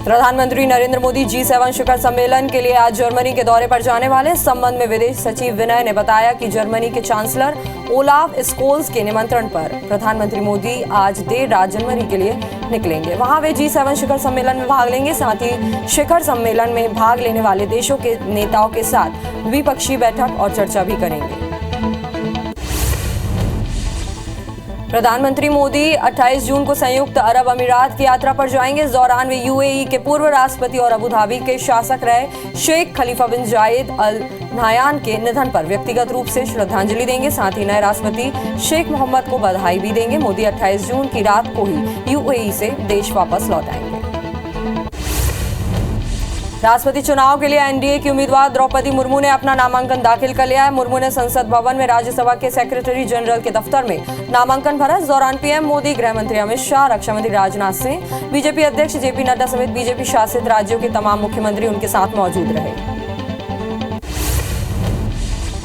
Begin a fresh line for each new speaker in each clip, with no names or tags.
प्रधानमंत्री नरेंद्र मोदी G7 शिखर सम्मेलन के लिए आज जर्मनी के दौरे पर जाने वाले। इस संबंध में विदेश सचिव विनय ने बताया कि जर्मनी के चांसलर ओलाफ स्कोल्स के निमंत्रण पर प्रधानमंत्री मोदी आज देर रात जर्मनी के लिए निकलेंगे। वहां वे G7 शिखर सम्मेलन में भाग लेंगे। साथ ही शिखर सम्मेलन में भाग लेने वाले देशों के नेताओं के साथ द्विपक्षीय बैठक और चर्चा भी करेंगे। प्रधानमंत्री मोदी 28 जून को संयुक्त अरब अमीरात की यात्रा पर जाएंगे। इस दौरान वे यूएई के पूर्व राष्ट्रपति और अबू धाबी के शासक रहे शेख खलीफा बिन जायद अल नाहयान के निधन पर व्यक्तिगत रूप से श्रद्धांजलि देंगे। साथ ही नए राष्ट्रपति शेख मोहम्मद को बधाई भी देंगे। मोदी 28 जून की रात को ही यूएई से देश वापस लौट आएंगे। राष्ट्रपति चुनाव के लिए एनडीए की उम्मीदवार द्रौपदी मुर्मू ने अपना नामांकन दाखिल कर लिया है। मुर्मू ने संसद भवन में राज्यसभा के सेक्रेटरी जनरल के दफ्तर में नामांकन भरा। इस दौरान पीएम मोदी, गृह मंत्री अमित शाह, रक्षा मंत्री राजनाथ सिंह, बीजेपी अध्यक्ष जेपी नड्डा समेत बीजेपी शासित राज्यों के तमाम मुख्यमंत्री उनके साथ मौजूद रहे।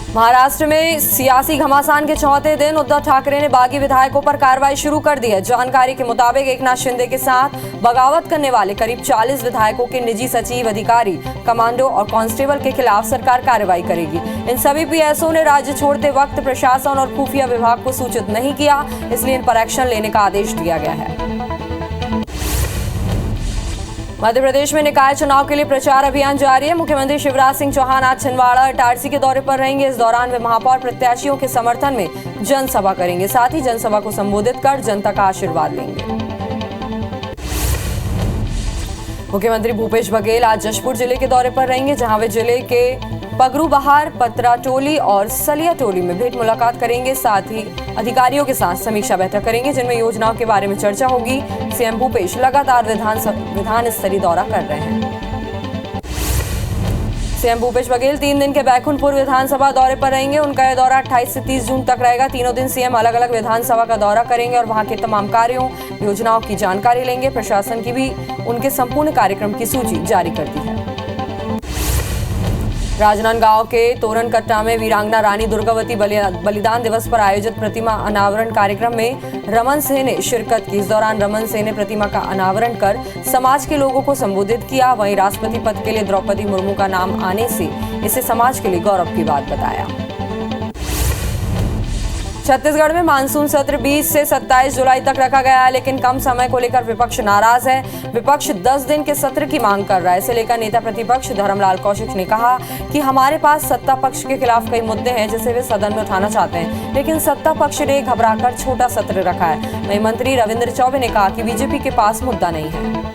महाराष्ट्र में सियासी घमासान के चौथे दिन उद्धव ठाकरे ने बागी विधायकों पर कार्रवाई शुरू कर दी है। जानकारी के मुताबिक एकनाथ शिंदे के साथ बगावत करने वाले करीब 40 विधायकों के निजी सचिव, अधिकारी, कमांडो और कांस्टेबल के खिलाफ सरकार कार्रवाई करेगी। इन सभी पीएसओ ने राज्य छोड़ते वक्त प्रशासन और खुफिया विभाग को सूचित नहीं किया, इसलिए इन पर एक्शन लेने का आदेश दिया गया है। मध्य प्रदेश में निकाय चुनाव के लिए प्रचार अभियान जारी है। मुख्यमंत्री शिवराज सिंह चौहान आज छिंदवाड़ा, इटारसी के दौरे पर रहेंगे। इस दौरान वे महापौर प्रत्याशियों के समर्थन में जनसभा करेंगे। साथ ही जनसभा को संबोधित कर जनता का आशीर्वाद लेंगे। मुख्यमंत्री भूपेश बघेल आज जशपुर जिले के दौरे पर रहेंगे, जहां वे जिले के पगरू बहार, पतरा टोली और सलिया टोली में भेंट मुलाकात करेंगे। साथ ही अधिकारियों के साथ समीक्षा बैठक करेंगे, जिनमें योजनाओं के बारे में चर्चा होगी। सीएम भूपेश लगातार विधान स्तरीय दौरा कर रहे हैं। सीएम भूपेश बघेल 3 दिन के बैकुंठपुर विधानसभा दौरे पर रहेंगे। उनका यह दौरा 28 से 30 जून तक रहेगा। तीनों दिन सीएम अलग अलग विधानसभा का दौरा करेंगे और वहां के तमाम कार्यों, योजनाओं की जानकारी लेंगे। प्रशासन की भी उनके संपूर्ण कार्यक्रम की सूची जारी कर दी है। राजनांदगांव के तोरणकट्टा में वीरांगना रानी दुर्गावती बलिदान दिवस पर आयोजित प्रतिमा अनावरण कार्यक्रम में रमन सिंह ने शिरकत की। इस दौरान रमन सिंह ने प्रतिमा का अनावरण कर समाज के लोगों को संबोधित किया। वहीं राष्ट्रपति पद के लिए द्रौपदी मुर्मू का नाम आने से इसे समाज के लिए गौरव की बात बताया। छत्तीसगढ़ में मानसून सत्र 20 से 27 जुलाई तक रखा गया है, लेकिन कम समय को लेकर विपक्ष नाराज है। विपक्ष 10 दिन के सत्र की मांग कर रहा है। इसे लेकर नेता प्रतिपक्ष धर्मलाल कौशिक ने कहा कि हमारे पास सत्ता पक्ष के खिलाफ कई मुद्दे हैं जिसे वे सदन में उठाना चाहते हैं, लेकिन सत्ता पक्ष ने घबराकर छोटा सत्र रखा है। वहीं मंत्री रविंद्र चौबे ने कहा कि बीजेपी के पास मुद्दा नहीं है।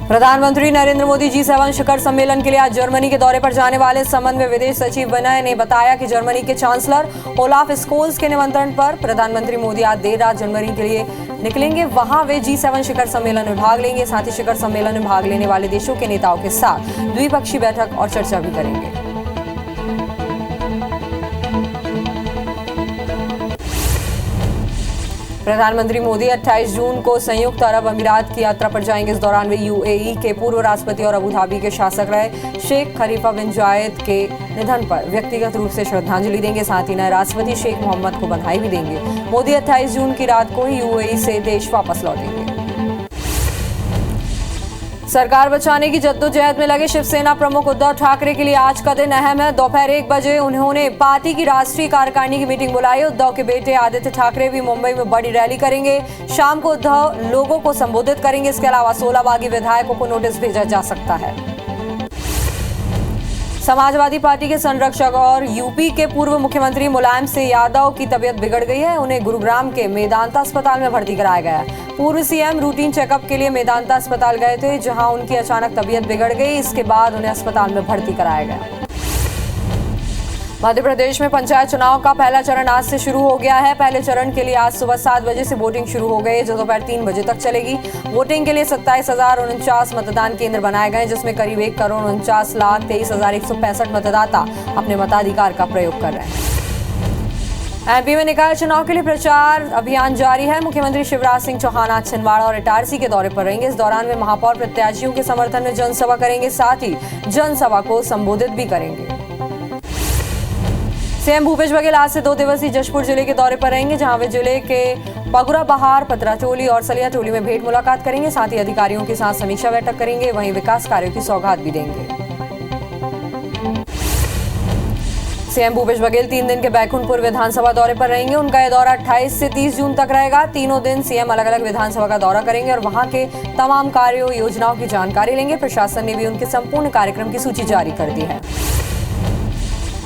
प्रधानमंत्री नरेंद्र मोदी G7 शिखर सम्मेलन के लिए आज जर्मनी के दौरे पर जाने वाले। इस संबंध में विदेश सचिव विनय ने बताया कि जर्मनी के चांसलर ओलाफ स्कोल्स के निमंत्रण पर प्रधानमंत्री मोदी आज देर रात जर्मनी के लिए निकलेंगे। वहां वे G7 शिखर सम्मेलन में भाग लेंगे। साथ ही शिखर सम्मेलन में भाग लेने वाले देशों के नेताओं के साथ द्विपक्षीय बैठक और चर्चा भी करेंगे। प्रधानमंत्री मोदी 28 जून को संयुक्त अरब अमीरात की यात्रा पर जाएंगे। इस दौरान वे यूएई के पूर्व राष्ट्रपति और अबू धाबी के शासक रहे शेख खलीफा बिन जायद के निधन पर व्यक्तिगत रूप से श्रद्धांजलि देंगे। साथ ही नए राष्ट्रपति शेख मोहम्मद को बधाई भी देंगे। मोदी 28 जून की रात को यूएई से देश वापस लौटेंगे। सरकार बचाने की जद्दोजहद में लगे शिवसेना प्रमुख उद्धव ठाकरे के लिए आज का दिन अहम है। दोपहर 1 बजे उन्होंने पार्टी की राष्ट्रीय कार्यकारिणी की मीटिंग बुलाई। उद्धव के बेटे आदित्य ठाकरे भी मुंबई में बड़ी रैली करेंगे। शाम को उद्धव लोगों को संबोधित करेंगे। इसके अलावा 16 बागी विधायकों को नोटिस भेजा जा सकता है। समाजवादी पार्टी के संरक्षक और यूपी के पूर्व मुख्यमंत्री मुलायम सिंह यादव की तबीयत बिगड़ गई है। उन्हें गुरुग्राम के मेदांता अस्पताल में भर्ती कराया गया है। पूर्व सीएम रूटीन चेकअप के लिए मेदांता अस्पताल गए थे, जहां उनकी अचानक तबीयत बिगड़ गई। इसके बाद उन्हें अस्पताल में भर्ती कराया गया। मध्य प्रदेश में पंचायत चुनाव का पहला चरण आज से शुरू हो गया है। पहले चरण के लिए आज सुबह 7 बजे से वोटिंग शुरू हो गई, जो दोपहर 3 बजे तक चलेगी। वोटिंग के लिए 27,049 मतदान केंद्र बनाए गए, जिसमें करीब 1,49,23,165 मतदाता अपने मताधिकार का प्रयोग कर रहे हैं। एमपी में निकाय चुनाव के लिए प्रचार अभियान जारी है। मुख्यमंत्री शिवराज सिंह चौहान आज छिंदवाड़ा और इटारसी के दौरे पर रहेंगे। इस दौरान वे महापौर प्रत्याशियों के समर्थन में जनसभा करेंगे। साथ ही जनसभा को संबोधित भी करेंगे। सीएम भूपेश बघेल आज से 2 दिवसीय जशपुर जिले के दौरे पर रहेंगे, जहां वे जिले के पगुरा बहार, पतराटोली और सलियाटोली में भेंट मुलाकात करेंगे। साथ ही अधिकारियों के साथ समीक्षा बैठक करेंगे। वहीं विकास कार्यों की सौगात भी देंगे। सीएम भूपेश बघेल 3 दिन के बैकुंठपुर विधानसभा दौरे पर रहेंगे। उनका यह दौरा 28 से 30 जून तक रहेगा। तीनों दिन सीएम अलग अलग विधानसभा का दौरा करेंगे और वहां के तमाम कार्यों योजनाओं की जानकारी लेंगे। प्रशासन ने भी उनके संपूर्ण कार्यक्रम की सूची जारी कर दी है।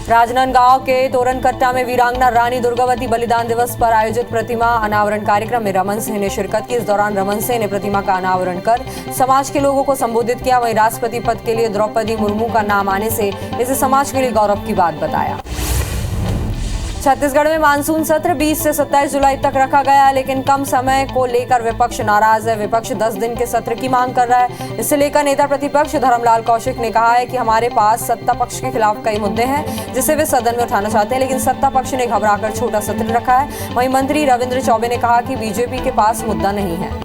राजनांदगांव के तोरनकट्टा में वीरांगना रानी दुर्गावती बलिदान दिवस पर आयोजित प्रतिमा अनावरण कार्यक्रम में रमन सिंह ने शिरकत की। इस दौरान रमन सिंह ने प्रतिमा का अनावरण कर समाज के लोगों को संबोधित किया। वहीं राष्ट्रपति पद के लिए द्रौपदी मुर्मू का नाम आने से इसे समाज के लिए गौरव की बात बताया। छत्तीसगढ़ में मानसून सत्र 20 से 27 जुलाई तक रखा गया, लेकिन कम समय को लेकर विपक्ष नाराज है। विपक्ष 10 दिन के सत्र की मांग कर रहा है। इससे लेकर नेता प्रतिपक्ष धर्मलाल कौशिक ने कहा है कि हमारे पास सत्ता पक्ष के खिलाफ कई मुद्दे हैं जिसे वे सदन में उठाना चाहते हैं, लेकिन सत्ता पक्ष ने घबराकर छोटा सत्र रखा है। वहीं मंत्री रविंद्र चौबे ने कहा कि बीजेपी के पास मुद्दा नहीं है।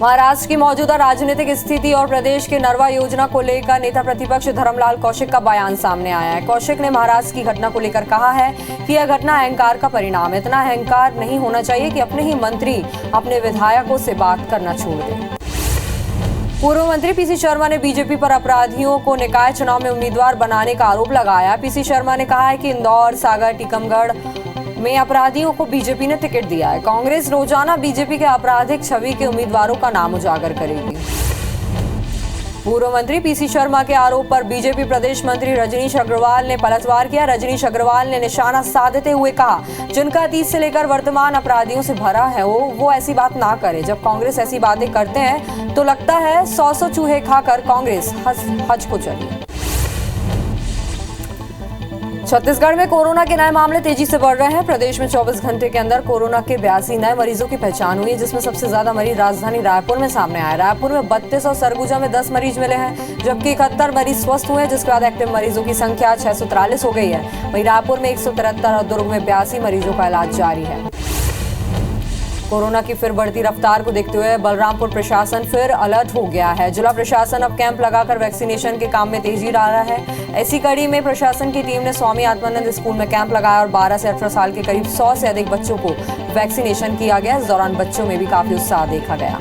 महाराष्ट्र की मौजूदा राजनीतिक स्थिति और प्रदेश के नरवा योजना को लेकर नेता प्रतिपक्ष धर्मलाल कौशिक का बयान सामने आया है। कौशिक ने महाराष्ट्र की घटना को लेकर कहा है कि यह घटना अहंकार का परिणाम है। इतना अहंकार नहीं होना चाहिए कि अपने ही मंत्री अपने विधायकों से बात करना छोड़ दें। पूर्व मंत्री पीसी शर्मा ने बीजेपी पर अपराधियों को निकाय चुनाव में उम्मीदवार बनाने का आरोप लगाया। पीसी शर्मा ने कहा है कि इंदौर, सागर, टीकमगढ़ में अपराधियों को बीजेपी ने टिकट दिया है। कांग्रेस रोजाना बीजेपी के आपराधिक छवि के उम्मीदवारों का नाम उजागर करेगी। पूर्व मंत्री पीसी शर्मा के आरोप पर बीजेपी प्रदेश मंत्री रजनीश अग्रवाल ने पलटवार किया। रजनीश अग्रवाल ने निशाना साधते हुए कहा, जिनका अतीत से लेकर वर्तमान अपराधियों से भरा है वो ऐसी बात ना करे। जब कांग्रेस ऐसी बातें करते हैं तो लगता है 100 चूहे खाकर कांग्रेस हज को चली। छत्तीसगढ़ में कोरोना के नए मामले तेजी से बढ़ रहे हैं। प्रदेश में 24 घंटे के अंदर कोरोना के 82 नए मरीजों की पहचान हुई है, जिसमें सबसे ज्यादा मरीज राजधानी रायपुर में सामने आया। रायपुर में 32 और सरगुजा में 10 मरीज मिले हैं, जबकि 71 मरीज स्वस्थ हुए हैं, जिसके बाद एक्टिव मरीजों की संख्या 643 हो गई है। वहीं रायपुर में 173 और दुर्ग में 82 मरीजों का इलाज जारी है। कोरोना की फिर बढ़ती रफ्तार को देखते हुए बलरामपुर प्रशासन फिर अलर्ट हो गया है। जिला प्रशासन अब कैंप लगाकर वैक्सीनेशन के काम में तेजी ला रहा है। ऐसी कड़ी में प्रशासन की टीम ने स्वामी आत्मानंद स्कूल में कैंप लगाया और 12 से 18 साल के करीब 100 से अधिक बच्चों को वैक्सीनेशन किया गया। इस दौरान बच्चों में भी काफी उत्साह देखा गया।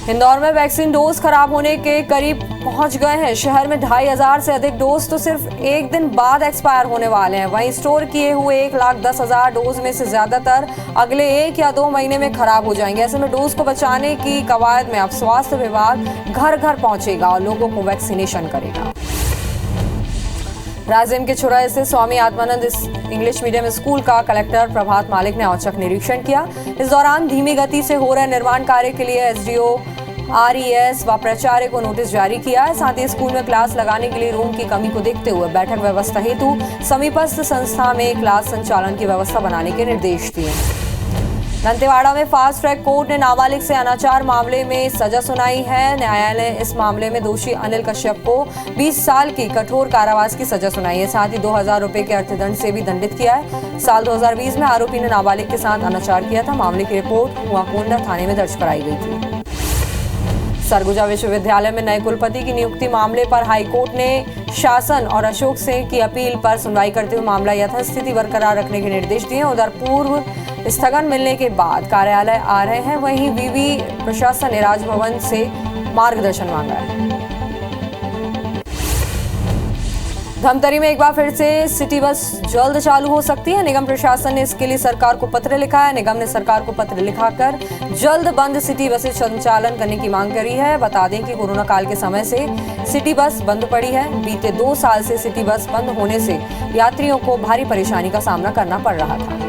इंदौर में वैक्सीन डोज खराब होने के करीब पहुंच गए हैं। शहर में 2500 से अधिक डोज तो सिर्फ एक दिन बाद एक्सपायर होने वाले हैं। वहीं स्टोर किए हुए 1,10,000 डोज में से ज्यादातर अगले 1 या 2 महीने में खराब हो जाएंगे। ऐसे में डोज को बचाने की कवायद में अब स्वास्थ्य विभाग घर घर पहुंचेगा और लोगों को वैक्सीनेशन करेगा। राजिम के छुरा से Swami Atmanand English medium school का कलेक्टर प्रभात मालिक ने औचक निरीक्षण किया। इस दौरान धीमी गति से हो रहे निर्माण कार्य के लिए एसडीओ, आरईएस व प्राचार्य को नोटिस जारी किया है। साथ ही स्कूल में क्लास लगाने के लिए रूम की कमी को देखते हुए बैठक व्यवस्था हेतु समीपस्थ संस्था में क्लास संचालन की व्यवस्था बनाने के निर्देश दिए। दंतेवाड़ा में फास्ट ट्रैक कोर्ट ने नाबालिग से अनाचार मामले में सजा सुनाई है। न्यायालय इस मामले में दोषी अनिल कश्यप को 20 साल की कठोर कारावास की सजा सुनाई है। साथ ही 2000 रुपए के अर्थदंड से भी दंडित किया है। साल 2020 में आरोपी ने नाबालिग के साथ अनाचार किया था। मामले की रिपोर्ट कुआकोंडा थाने में दर्ज कराई गई थी। सरगुजा विश्वविद्यालय में नए कुलपति की नियुक्ति मामले पर हाईकोर्ट ने शासन और अशोक सिंह की अपील पर सुनवाई करते हुए मामला यथास्थिति बरकरार रखने के निर्देश दिए। उधर पूर्व स्थगन मिलने के बाद कार्यालय आ रहे हैं। वहीं विवि प्रशासन ने राजभवन से मार्गदर्शन मांगा है। धमतरी में एक बार फिर से सिटी बस जल्द चालू हो सकती है। निगम प्रशासन ने इसके लिए सरकार को पत्र लिखा है। निगम ने सरकार को पत्र लिखाकर जल्द बंद सिटी बसें संचालन करने की मांग करी है। बता दें कि कोरोना काल के समय से सिटी बस बंद पड़ी है। बीते 2 साल से सिटी बस बंद होने से यात्रियों को भारी परेशानी का सामना करना पड़ रहा था।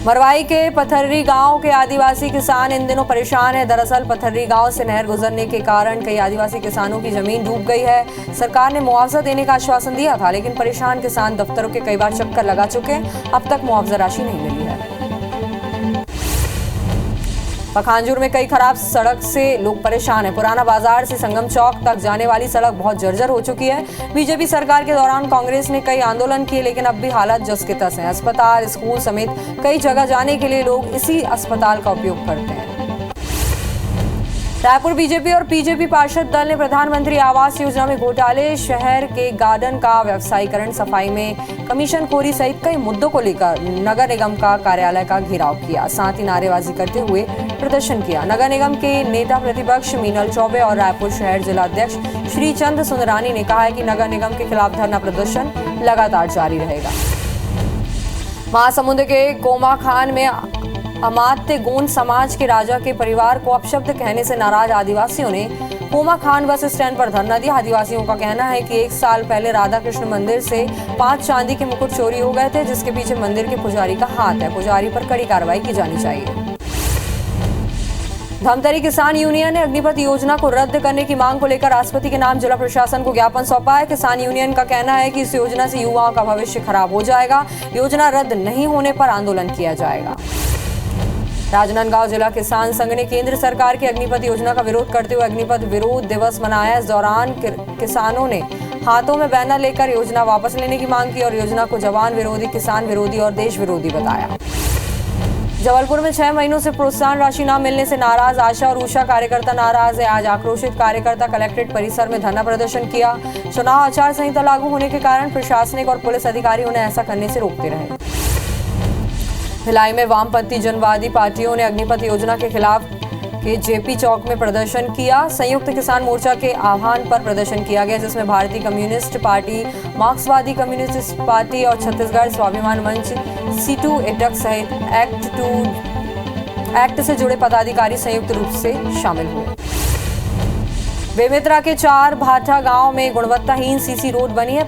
मरवाई के पथर्री गांव के आदिवासी किसान इन दिनों परेशान है। दरअसल पथर्री गांव से नहर गुजरने के कारण कई आदिवासी किसानों की जमीन डूब गई है। सरकार ने मुआवजा देने का आश्वासन दिया था, लेकिन परेशान किसान दफ्तरों के कई बार चक्कर लगा चुके हैं। अब तक मुआवजा राशि नहीं मिली है। पखांजूर में कई खराब सड़क से लोग परेशान हैं। पुराना बाजार से संगम चौक तक जाने वाली सड़क बहुत जर्जर हो चुकी है। बीजेपी सरकार के दौरान कांग्रेस ने कई आंदोलन किए, लेकिन अब भी हालात जस के तस हैं। अस्पताल, स्कूल समेत कई जगह जाने के लिए लोग इसी अस्पताल का उपयोग करते हैं। रायपुर बीजेपी और बीजेपी पार्षद दल ने प्रधानमंत्री आवास योजना में घोटाले, शहर के गार्डन का व्यवसायीकरण, सफाई में कमीशनखोरी सहित कई मुद्दों को लेकर नगर निगम का कार्यालय का घेराव किया। साथ ही नारेबाजी करते हुए प्रदर्शन किया। नगर निगम के नेता प्रतिपक्ष मीनल चौबे और रायपुर शहर जिला अध्यक्ष श्री चंद्र सुंदरानी ने कहा है कि नगर निगम के खिलाफ धरना प्रदर्शन लगातार जारी रहेगा। महासमुंद के कोमा खान में अमात्य गोंड समाज के राजा के परिवार को अपशब्द कहने से नाराज आदिवासियों ने कोमा खान बस स्टैंड पर धरना दिया। आदिवासियों का कहना है कि 1 साल पहले राधा कृष्ण मंदिर से 5 चांदी के मुकुट चोरी हो गए थे, जिसके पीछे मंदिर के पुजारी का हाथ है। पुजारी पर कड़ी कार्रवाई की जानी चाहिए। धमतरी किसान यूनियन ने अग्निपथ योजना को रद्द करने की मांग को लेकर राष्ट्रपति के नाम जिला प्रशासन को ज्ञापन सौंपा है। किसान यूनियन का कहना है कि इस योजना से युवाओं का भविष्य खराब हो जाएगा। योजना रद्द नहीं होने पर आंदोलन किया जाएगा। राजनांदगांव जिला किसान संघ ने केंद्र सरकार की अग्निपथ योजना का विरोध करते हुए अग्निपथ विरोध दिवस मनाया। इस दौरान किसानों ने हाथों में बैनर लेकर योजना वापस लेने की मांग की और योजना को जवान विरोधी, किसान विरोधी और देश विरोधी बताया। जबलपुर में 6 महीनों से प्रोत्साहन राशि न मिलने से नाराज आशा और उषा कार्यकर्ता नाराज है। आज आक्रोशित कार्यकर्ता कलेक्ट्रेट परिसर में धरना प्रदर्शन किया। चुनाव आचार संहिता लागू होने के कारण प्रशासनिक और पुलिस अधिकारी उन्हें ऐसा करने से रोकते रहे। भिलाई में वामपंथी जनवादी पार्टियों ने अग्निपथ योजना के खिलाफ के जेपी चौक में प्रदर्शन किया। संयुक्त किसान मोर्चा के आह्वान पर प्रदर्शन किया गया, जिसमें भारतीय कम्युनिस्ट पार्टी, मार्क्सवादी कम्युनिस्ट पार्टी और छत्तीसगढ़ स्वाभिमान मंच, C2 एटक सहित एक्ट से जुड़े पदाधिकारी संयुक्त रूप से शामिल हुए। बेमेतरा के 4 भाटा गांव में गुणवत्ताहीन सीसी रोड बनी है।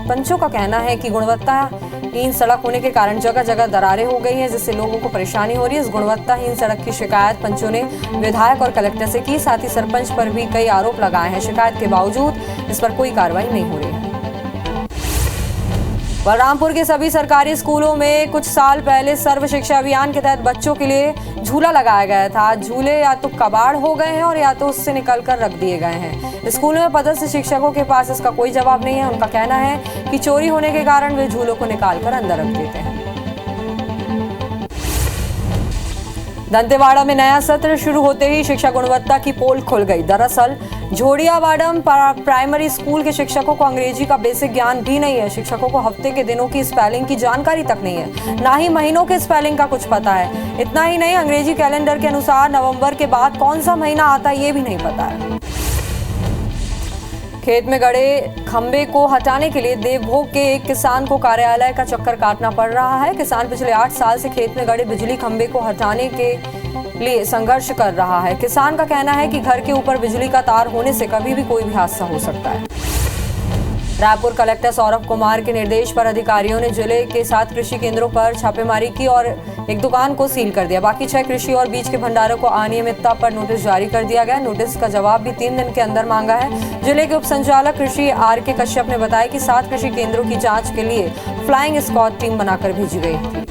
पंचों का कहना है कि गुणवत्ताहीन सड़क होने के कारण जगह जगह दरारें हो गई हैं, जिससे लोगों को परेशानी हो रही है। इस गुणवत्ताहीन सड़क की शिकायत पंचों ने विधायक और कलेक्टर से की। साथ ही सरपंच पर भी कई आरोप लगाए हैं। शिकायत के बावजूद इस पर कोई कार्रवाई नहीं हो रही है। बलरामपुर के सभी सरकारी स्कूलों में कुछ साल पहले सर्व शिक्षा अभियान के तहत बच्चों के लिए झूला लगाया गया था। झूले या तो कबाड़ हो गए हैं और या तो उससे निकलकर रख दिए गए हैं। स्कूल में पदस्थ शिक्षकों के पास इसका कोई जवाब नहीं है। उनका कहना है कि चोरी होने के कारण वे झूलों को निकालकर अंदर रख देते हैं। दंतेवाड़ा में नया सत्र शुरू होते ही शिक्षा गुणवत्ता की पोल खुल गई। दरअसल झोड़ियावाड़म प्राइमरी स्कूल के शिक्षकों को अंग्रेजी का बेसिक ज्ञान भी नहीं है। शिक्षकों को हफ्ते के दिनों की स्पेलिंग की जानकारी तक नहीं है, ना ही महीनों के स्पेलिंग का कुछ पता है। इतना ही नहीं, अंग्रेजी कैलेंडर के अनुसार नवंबर के बाद कौन सा महीना आता है ये भी नहीं पता है। खेत में गड़े खंबे को हटाने के लिए देवभोग के एक किसान को कार्यालय का चक्कर काटना पड़ रहा है। किसान पिछले 8 साल से खेत में गड़े बिजली खंबे को हटाने के लिए संघर्ष कर रहा है। किसान का कहना है कि घर के ऊपर बिजली का तार होने से कभी भी कोई भी हादसा हो सकता है। रायपुर कलेक्टर सौरभ कुमार के निर्देश पर अधिकारियों ने जिले के 7 कृषि केंद्रों पर छापेमारी की और एक दुकान को सील कर दिया। बाकी 6 कृषि और बीज के भंडारों को अनियमितता पर नोटिस जारी कर दिया गया। नोटिस का जवाब भी 3 दिन के अंदर मांगा है। जिले के उप संचालक कृषि RK कश्यप ने बताया कि 7 कृषि केंद्रों की जाँच के लिए फ्लाइंग स्क्वाड टीम बनाकर भेजी गई थी।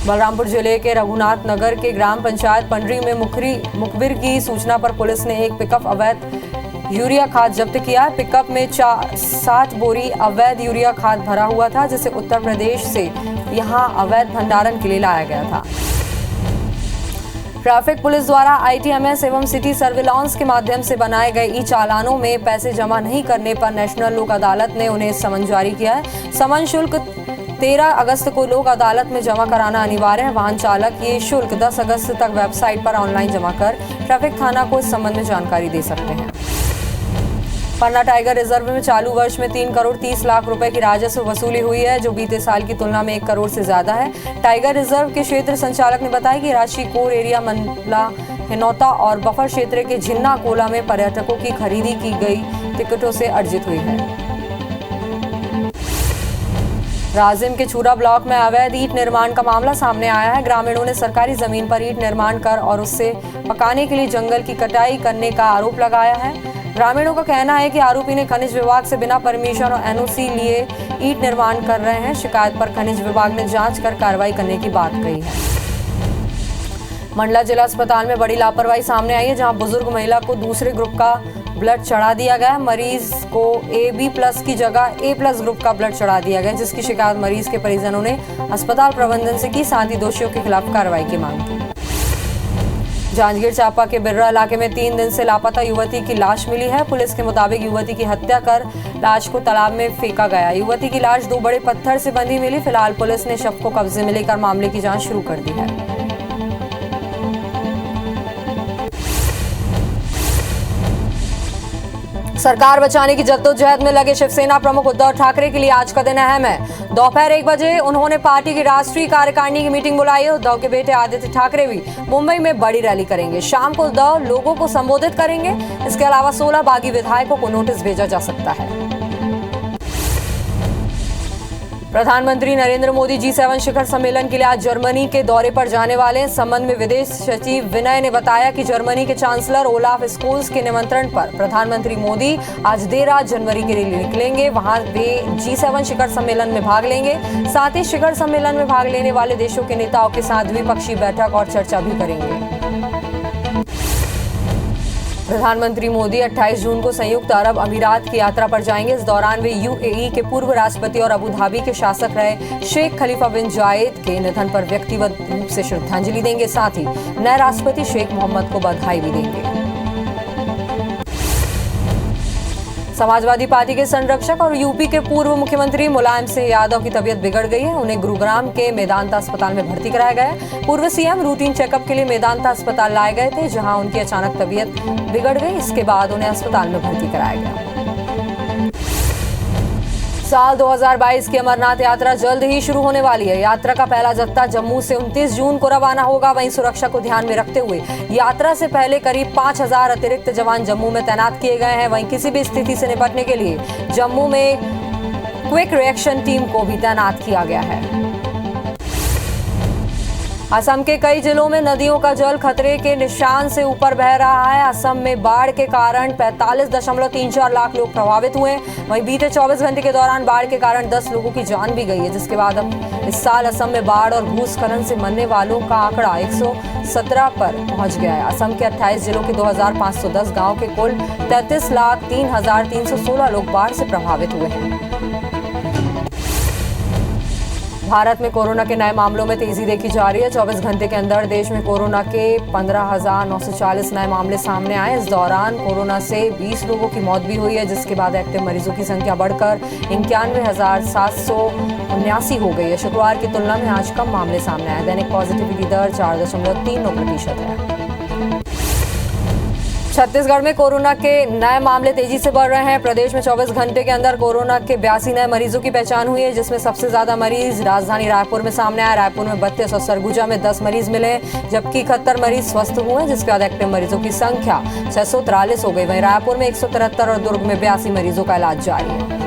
बलरामपुर जिले के रघुनाथ नगर के ग्राम पंचायत पंडरी में मुखबिर की सूचना पर पुलिस ने एक पिकअप अवैध यूरिया खाद जब्त किया। पिकअप में 7 बोरी अवैध यूरिया खाद भरा हुआ था, जिसे उत्तर प्रदेश से यहां अवैध भंडारण के लिए लाया गया था। ट्रैफिक पुलिस द्वारा ITMS एवं सिटी सर्विलांस के माध्यम से बनाए गए ई-चालानों में पैसे जमा नहीं करने पर नेशनल लोक अदालत ने उन्हें समन जारी किया है। समन शुल्क 13 अगस्त को लोक अदालत में जमा कराना अनिवार्य है। वाहन चालक ये शुल्क 10 अगस्त तक वेबसाइट पर ऑनलाइन जमा कर ट्रैफिक थाना को इस संबंध में जानकारी दे सकते हैं। पन्ना टाइगर रिजर्व में चालू वर्ष में 3 करोड़ 30 लाख रुपए की राजस्व वसूली हुई है, जो बीते साल की तुलना में 1 करोड़ से ज्यादा है। टाइगर रिजर्व के क्षेत्र संचालक ने बताया कि राशि कोर एरिया मंडला, हिनौता और बफर क्षेत्र के झिन्ना कोला में पर्यटकों की खरीदी की गई टिकटों से अर्जित हुई है। राजिम के छूरा ब्लॉक में अवैध ईंट निर्माण का मामला सामने आया है। ग्रामीणों ने सरकारी जमीन पर ईंट निर्माण कर और उससे पकाने के लिए जंगल की कटाई करने का आरोप लगाया है। ग्रामीणों का कहना है कि आरोपी ने खनिज विभाग से बिना परमिशन और NOC लिए ईंट निर्माण कर रहे हैं। शिकायत पर खनिज विभाग ने जांच कर कार्रवाई करने की बात कही है। मंडला जिला अस्पताल में बड़ी लापरवाही सामने आई है, जहां बुजुर्ग महिला को दूसरे ग्रुप का ब्लड चढ़ा दिया गया। मरीज को AB+ की जगह A+ ग्रुप का ब्लड चढ़ा दिया गया, जिसकी शिकायत मरीज के परिजनों ने अस्पताल प्रबंधन से की। साथ ही दोषियों के खिलाफ कार्रवाई की मांग की। जांजगीर चांपा के बिर्रा इलाके में 3 दिन से लापता युवती की लाश मिली है। पुलिस के मुताबिक युवती की हत्या कर लाश को तालाब में फेंका गया। युवती की लाश 2 बड़े पत्थर से बंधी मिली। फिलहाल पुलिस ने शव को कब्जे में लेकर मामले की जांच शुरू कर दी है। सरकार बचाने की जद्दोजहद में लगे शिवसेना प्रमुख उद्धव ठाकरे के लिए आज का दिन अहम है। दोपहर 1 बजे उन्होंने पार्टी की राष्ट्रीय कार्यकारिणी की मीटिंग बुलाई है। उद्धव के बेटे आदित्य ठाकरे भी मुंबई में बड़ी रैली करेंगे। शाम को उद्धव लोगों को संबोधित करेंगे। इसके अलावा 16 बागी विधायकों को नोटिस भेजा जा सकता है। प्रधानमंत्री नरेंद्र मोदी G7 शिखर सम्मेलन के लिए आज जर्मनी के दौरे पर जाने वाले हैं। इस संबंध में विदेश सचिव विनय ने बताया कि जर्मनी के चांसलर ओलाफ स्कोल्स के निमंत्रण पर प्रधानमंत्री मोदी आज देर रात जनवरी के लिए निकलेंगे। वहां वे G7 शिखर सम्मेलन में भाग लेंगे। साथ ही शिखर सम्मेलन में भाग लेने वाले देशों के नेताओं के साथ द्विपक्षीय बैठक और चर्चा भी करेंगे। प्रधानमंत्री मोदी 28 जून को संयुक्त अरब अमीरात की यात्रा पर जाएंगे। इस दौरान वे UAE के पूर्व राष्ट्रपति और अबू धाबी के शासक रहे शेख खलीफा बिन जायद के निधन पर व्यक्तिगत रूप से श्रद्धांजलि देंगे। साथ ही नए राष्ट्रपति शेख मोहम्मद को बधाई भी देंगे। समाजवादी पार्टी के संरक्षक और यूपी के पूर्व मुख्यमंत्री मुलायम सिंह यादव की तबीयत बिगड़ गई है। उन्हें गुरुग्राम के मेदांता अस्पताल में भर्ती कराया गया। पूर्व सीएम रूटीन चेकअप के लिए मेदांता अस्पताल लाए गए थे, जहां उनकी अचानक तबीयत बिगड़ गई। इसके बाद उन्हें अस्पताल में भर्ती कराया गया। साल 2022 की अमरनाथ यात्रा जल्द ही शुरू होने वाली है। यात्रा का पहला जत्था जम्मू से 29 जून को रवाना होगा। वहीं सुरक्षा को ध्यान में रखते हुए यात्रा से पहले करीब 5000 अतिरिक्त जवान जम्मू में तैनात किए गए हैं। वहीं किसी भी स्थिति से निपटने के लिए जम्मू में क्विक रिएक्शन टीम को भी तैनात किया गया है। असम के कई जिलों में नदियों का जल खतरे के निशान से ऊपर बह रहा है। असम में बाढ़ के कारण 45.34 लाख लोग प्रभावित हुए। वहीं बीते 24 घंटे के दौरान बाढ़ के कारण 10 लोगों की जान भी गई है, जिसके बाद अब इस साल असम में बाढ़ और भूस्खलन से मरने वालों का आंकड़ा 117 पर पहुंच गया है। असम के 28 जिलों के 2510 गाँव के कुल 33,03,316 लोग बाढ़ से प्रभावित हुए हैं। भारत में कोरोना के नए मामलों में तेजी देखी जा रही है। 24 घंटे के अंदर देश में कोरोना के 15,940 नए मामले सामने आए। इस दौरान कोरोना से 20 लोगों की मौत भी हुई है, जिसके बाद एक्टिव मरीजों की संख्या बढ़कर 91,779 हो गई है। शुक्रवार की तुलना में आज कम मामले सामने आए। दैनिक पॉजिटिविटी दर 4.39% है। छत्तीसगढ़ में कोरोना के नए मामले तेजी से बढ़ रहे हैं। प्रदेश में 24 घंटे के अंदर कोरोना के 82 नए मरीजों की पहचान हुई है, जिसमें सबसे ज्यादा मरीज राजधानी रायपुर में सामने आए। रायपुर में 32 और सरगुजा में 10 मरीज मिले, जबकि 71 मरीज स्वस्थ हुए, जिसके बाद एक्टिव मरीजों की संख्या 643 हो गई। वहीं रायपुर में 173 और दुर्ग में 82 मरीजों का इलाज जारी है।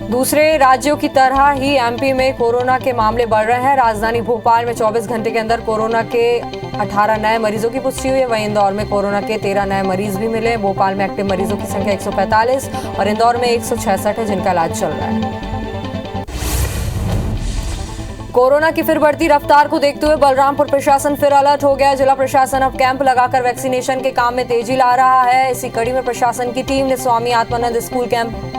दूसरे राज्यों की तरह ही एमपी में कोरोना के मामले बढ़ रहे हैं। राजधानी भोपाल में 24 घंटे के अंदर कोरोना के 18 नए मरीजों की पुष्टि हुई है। वहीं इंदौर में कोरोना के 13 नए मरीज भी मिले। भोपाल में एक्टिव मरीजों की संख्या 145 और इंदौर में 166 है, जिनका इलाज चल रहा है। कोरोना की फिर बढ़ती रफ्तार को देखते हुए बलरामपुर प्रशासन फिर अलर्ट हो गया है। जिला प्रशासन अब कैंप लगाकर वैक्सीनेशन के काम में तेजी ला रहा है। इसी कड़ी में प्रशासन की टीम ने स्वामी आत्मानंद स्कूल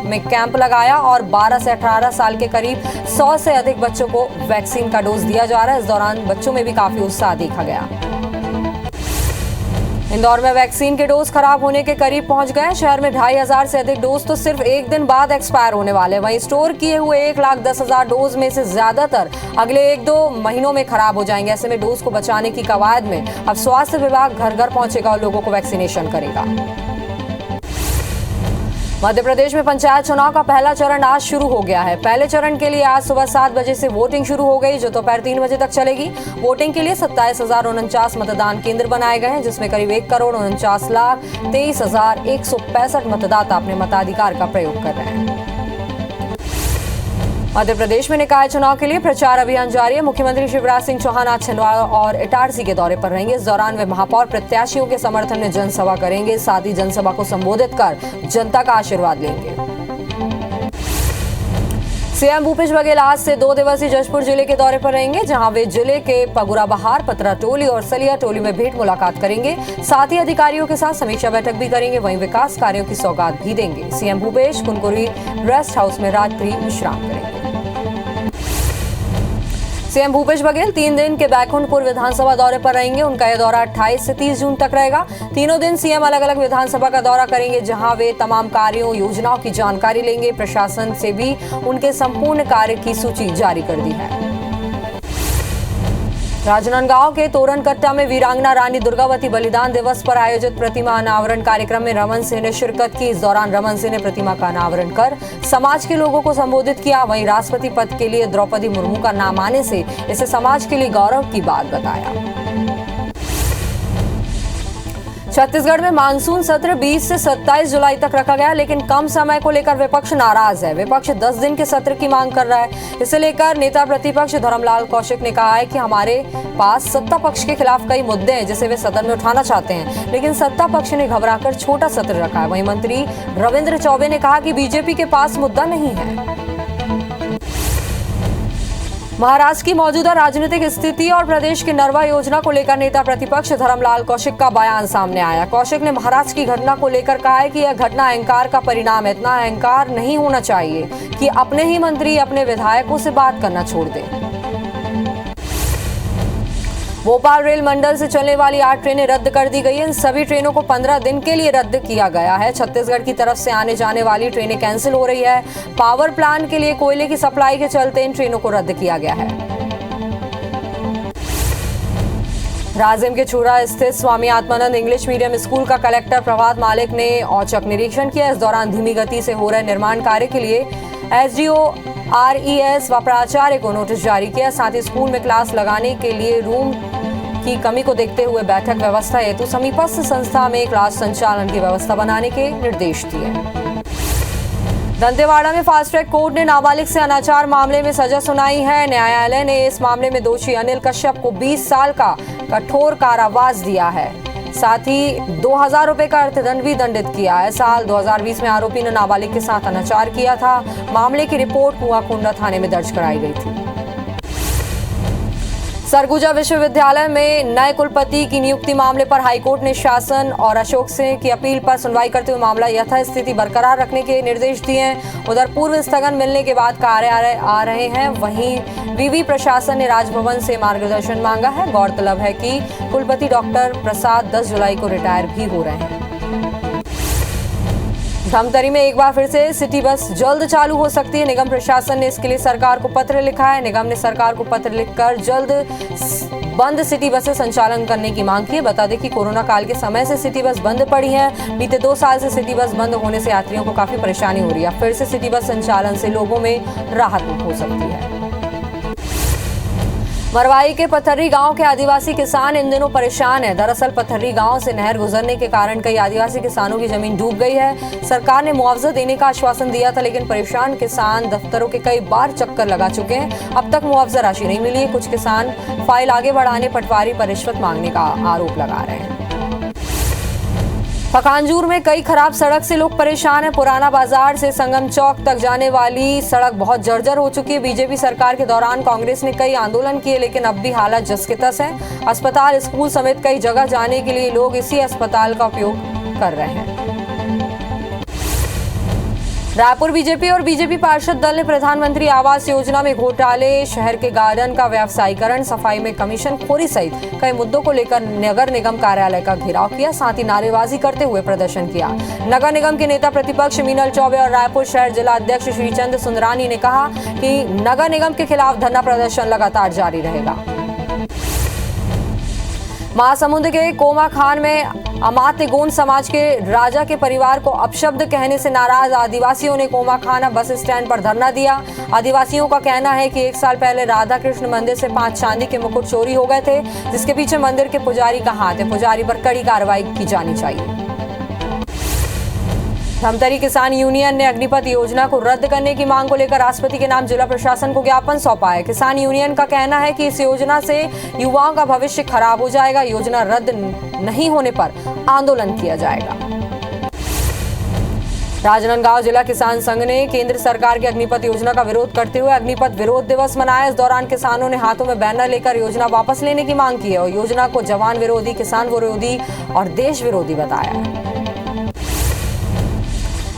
में कैंप लगाया और 12 से 18 साल के करीब 100 से अधिक बच्चों को वैक्सीन का डोज दिया जा रहा है। इस दौरान बच्चों में भी काफी उत्साह देखा गया। इंदौर में वैक्सीन के डोज खराब होने के करीब पहुंच गए। शहर में 2500 से अधिक डोज तो सिर्फ एक दिन बाद एक्सपायर होने वाले। वहीं स्टोर किए हुए 1,10,000 डोज में से ज्यादातर अगले 1-2 महीनों में खराब हो जाएंगे। ऐसे में डोज को बचाने की कवायद में अब स्वास्थ्य विभाग घर घर पहुंचेगा और लोगों को वैक्सीनेशन करेगा। मध्य प्रदेश में पंचायत चुनाव का पहला चरण आज शुरू हो गया है। पहले चरण के लिए आज सुबह 7 बजे से वोटिंग शुरू हो गई, जो दोपहर 3 बजे तक चलेगी। वोटिंग के लिए 27,049 मतदान केंद्र बनाए गए हैं, जिसमें करीब 1,49,23,165 मतदाता अपने मताधिकार का प्रयोग कर रहे हैं। मध्य प्रदेश में निकाय चुनाव के लिए प्रचार अभियान जारी है। मुख्यमंत्री शिवराज सिंह चौहान आज छिंदवाड़ा और इटारसी के दौरे पर रहेंगे। इस दौरान वे महापौर प्रत्याशियों के समर्थन में जनसभा करेंगे। साथ ही जनसभा को संबोधित कर जनता का आशीर्वाद लेंगे। सीएम भूपेश बघेल आज से 2 दिवसीय जशपुर जिले के दौरे पर रहेंगे, जहां वे जिले के पगुरा बहार, पतरा टोली और सलिया टोली में भेंट मुलाकात करेंगे। साथ ही अधिकारियों के साथ समीक्षा बैठक भी करेंगे। वहीं विकास कार्यों की सौगात भी देंगे। CM Bhupesh Kunkuri rest house में रात्रि विश्राम करेंगे। सीएम भूपेश बघेल 3 दिन के बैकुंठपुर विधानसभा दौरे पर रहेंगे। उनका यह दौरा 28 से 30 जून तक रहेगा। तीनों दिन सीएम अलग अलग विधानसभा का दौरा करेंगे, जहां वे तमाम कार्यों योजनाओं की जानकारी लेंगे। प्रशासन से भी उनके संपूर्ण कार्य की सूची जारी कर दी है। राजनांदगांव के तोरणकट्टा में वीरांगना रानी दुर्गावती बलिदान दिवस पर आयोजित प्रतिमा अनावरण कार्यक्रम में रमन सिंह ने शिरकत की। इस दौरान रमन सिंह ने प्रतिमा का अनावरण कर समाज के लोगों को संबोधित किया। वहीं राष्ट्रपति पद के लिए द्रौपदी मुर्मू का नाम आने से इसे समाज के लिए गौरव की बात बताया। छत्तीसगढ़ में मानसून सत्र 20 से 27 जुलाई तक रखा गया, लेकिन कम समय को लेकर विपक्ष नाराज है। विपक्ष 10 दिन के सत्र की मांग कर रहा है। इसे लेकर नेता प्रतिपक्ष धर्मलाल कौशिक ने कहा है कि हमारे पास सत्ता पक्ष के खिलाफ कई मुद्दे हैं जिसे वे सदन में उठाना चाहते हैं, लेकिन सत्ता पक्ष ने घबराकर छोटा सत्र रखा है। वहीं मंत्री रविंद्र चौबे ने कहा कि बीजेपी के पास मुद्दा नहीं है। महाराष्ट्र की मौजूदा राजनीतिक स्थिति और प्रदेश की नरवा योजना को लेकर नेता प्रतिपक्ष धर्मलाल कौशिक का बयान सामने आया। कौशिक ने महाराष्ट्र की घटना को लेकर कहा है कि यह घटना अहंकार का परिणाम है। इतना अहंकार नहीं होना चाहिए कि अपने ही मंत्री अपने विधायकों से बात करना छोड़ दें। भोपाल रेल मंडल से चलने वाली 8 ट्रेनें रद्द कर दी गई हैं। इन सभी ट्रेनों को 15 दिन के लिए रद्द किया गया है। छत्तीसगढ़ की तरफ से आने जाने वाली ट्रेनें कैंसिल हो रही है। पावर प्लांट के लिए कोयले की सप्लाई के चलते इन ट्रेनों को रद्द किया गया है। राजिम के चूरा स्थित Swami Atmanand English medium school का कलेक्टर प्रभात मालिक ने औचक निरीक्षण किया। इस दौरान धीमी गति से हो रहे निर्माण कार्य के लिए एसडीओ आरईएस व प्राचार्य को नोटिस जारी किया। साथ ही स्कूल में क्लास लगाने के लिए रूम की कमी को देखते हुए बैठक व्यवस्था हेतु समीपस्थ संस्था में क्लास संचालन की व्यवस्था बनाने के निर्देश दिए। दंतेवाड़ा में फास्ट ट्रैक कोर्ट ने नाबालिग से अनाचार मामले में सजा सुनाई है। न्यायालय ने इस मामले में दोषी अनिल कश्यप को 20 साल का कठोर कारावास दिया है। साथ ही 2000 रुपए का अर्थदंड भी दंडित किया है। साल 2020 में आरोपी ने नाबालिग के साथ अनाचार किया था। मामले की रिपोर्ट कुआंकोंडा थाने में दर्ज कराई गई थी। सरगुजा विश्वविद्यालय में नए कुलपति की नियुक्ति मामले पर हाईकोर्ट ने शासन और अशोक सिंह की अपील पर सुनवाई करते हुए मामला यथास्थिति बरकरार रखने के निर्देश दिए हैं। उधर पूर्व स्थगन मिलने के बाद कार्यालय आ रहे हैं। वहीं विवि प्रशासन ने राजभवन से मार्गदर्शन मांगा है। गौरतलब है कि कुलपति डॉक्टर प्रसाद 10 जुलाई को रिटायर भी हो रहे हैं। धमतरी में एक बार फिर से सिटी बस जल्द चालू हो सकती है। निगम प्रशासन ने इसके लिए सरकार को पत्र लिखा है। निगम ने सरकार को पत्र लिखकर जल्द बंद सिटी बसें संचालन करने की मांग की है। बता दें कि कोरोना काल के समय से सिटी बस बंद पड़ी है। बीते 2 साल से सिटी बस बंद होने से यात्रियों को काफी परेशानी हो रही है। फिर से सिटी बस संचालन से लोगों में राहत हो सकती है। मरवाई के पथर्री गांव के आदिवासी किसान इन दिनों परेशान है। दरअसल पथर्री गांव से नहर गुजरने के कारण कई आदिवासी किसानों की जमीन डूब गई है। सरकार ने मुआवजा देने का आश्वासन दिया था, लेकिन परेशान किसान दफ्तरों के कई बार चक्कर लगा चुके हैं। अब तक मुआवजा राशि नहीं मिली है। कुछ किसान फाइल आगे बढ़ाने पटवारी पर रिश्वत मांगने का आरोप लगा रहे हैं। पखांजूर में कई खराब सड़क से लोग परेशान हैं। पुराना बाजार से संगम चौक तक जाने वाली सड़क बहुत जर्जर हो चुकी है। बीजेपी सरकार के दौरान कांग्रेस ने कई आंदोलन किए, लेकिन अब भी हालत जस के तस है। अस्पताल, स्कूल समेत कई जगह जाने के लिए लोग इसी अस्पताल का उपयोग कर रहे हैं। रायपुर बीजेपी और बीजेपी पार्षद दल ने प्रधानमंत्री आवास योजना में घोटाले, शहर के गार्डन का व्यवसायीकरण, सफाई में कमीशन खोरी सहित कई मुद्दों को लेकर नगर निगम कार्यालय का घेराव किया। साथ ही नारेबाजी करते हुए प्रदर्शन किया। नगर निगम के नेता प्रतिपक्ष मीनल चौबे और रायपुर शहर जिला अध्यक्ष श्रीचंद सुंदरानी ने कहा कि नगर निगम के खिलाफ धरना प्रदर्शन लगातार जारी रहेगा। महासमुंद के कोमा खान में अमात्य गोंड समाज के राजा के परिवार को अपशब्द कहने से नाराज आदिवासियों ने कोमा खाना बस स्टैंड पर धरना दिया। आदिवासियों का कहना है कि 1 साल पहले राधा कृष्ण मंदिर से 5 चांदी के मुकुट चोरी हो गए थे, जिसके पीछे मंदिर के पुजारी का हाथ है। पुजारी पर कड़ी कार्रवाई की जानी चाहिए। धमतरी किसान यूनियन ने अग्निपथ योजना को रद्द करने की मांग को लेकर राष्ट्रपति के नाम जिला प्रशासन को ज्ञापन सौंपा है। किसान यूनियन का कहना है कि इस योजना से युवाओं का भविष्य खराब हो जाएगा। योजना रद्द नहीं होने पर आंदोलन किया जाएगा। राजनांदगांव जिला किसान संघ ने केंद्र सरकार की अग्निपथ योजना का विरोध करते हुए अग्निपथ विरोध दिवस मनाया। इस दौरान किसानों ने हाथों में बैनर लेकर योजना वापस लेने की मांग की है और योजना को जवान विरोधी, किसान विरोधी और देश विरोधी बताया है।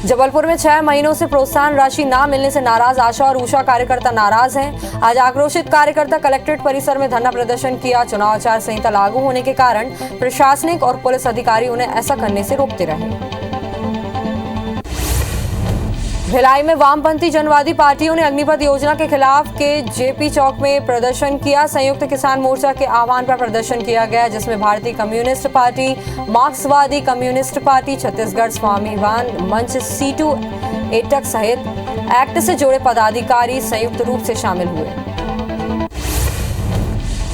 जबलपुर में 6 महीनों से प्रोत्साहन राशि न मिलने से नाराज आशा और उषा कार्यकर्ता नाराज हैं। आज आक्रोशित कार्यकर्ता कलेक्ट्रेट परिसर में धरना प्रदर्शन किया। चुनाव आचार संहिता लागू होने के कारण प्रशासनिक और पुलिस अधिकारी उन्हें ऐसा करने से रोकते रहे। भिलाई में वामपंथी जनवादी पार्टियों ने अग्निपथ योजना के खिलाफ के जेपी चौक में प्रदर्शन किया। संयुक्त किसान मोर्चा के आह्वान पर प्रदर्शन किया गया, जिसमें भारतीय कम्युनिस्ट पार्टी, मार्क्सवादी कम्युनिस्ट पार्टी, छत्तीसगढ़ स्वाभिमान मंच, सीटू एटक सहित एक्ट से जुड़े पदाधिकारी संयुक्त रूप से शामिल हुए।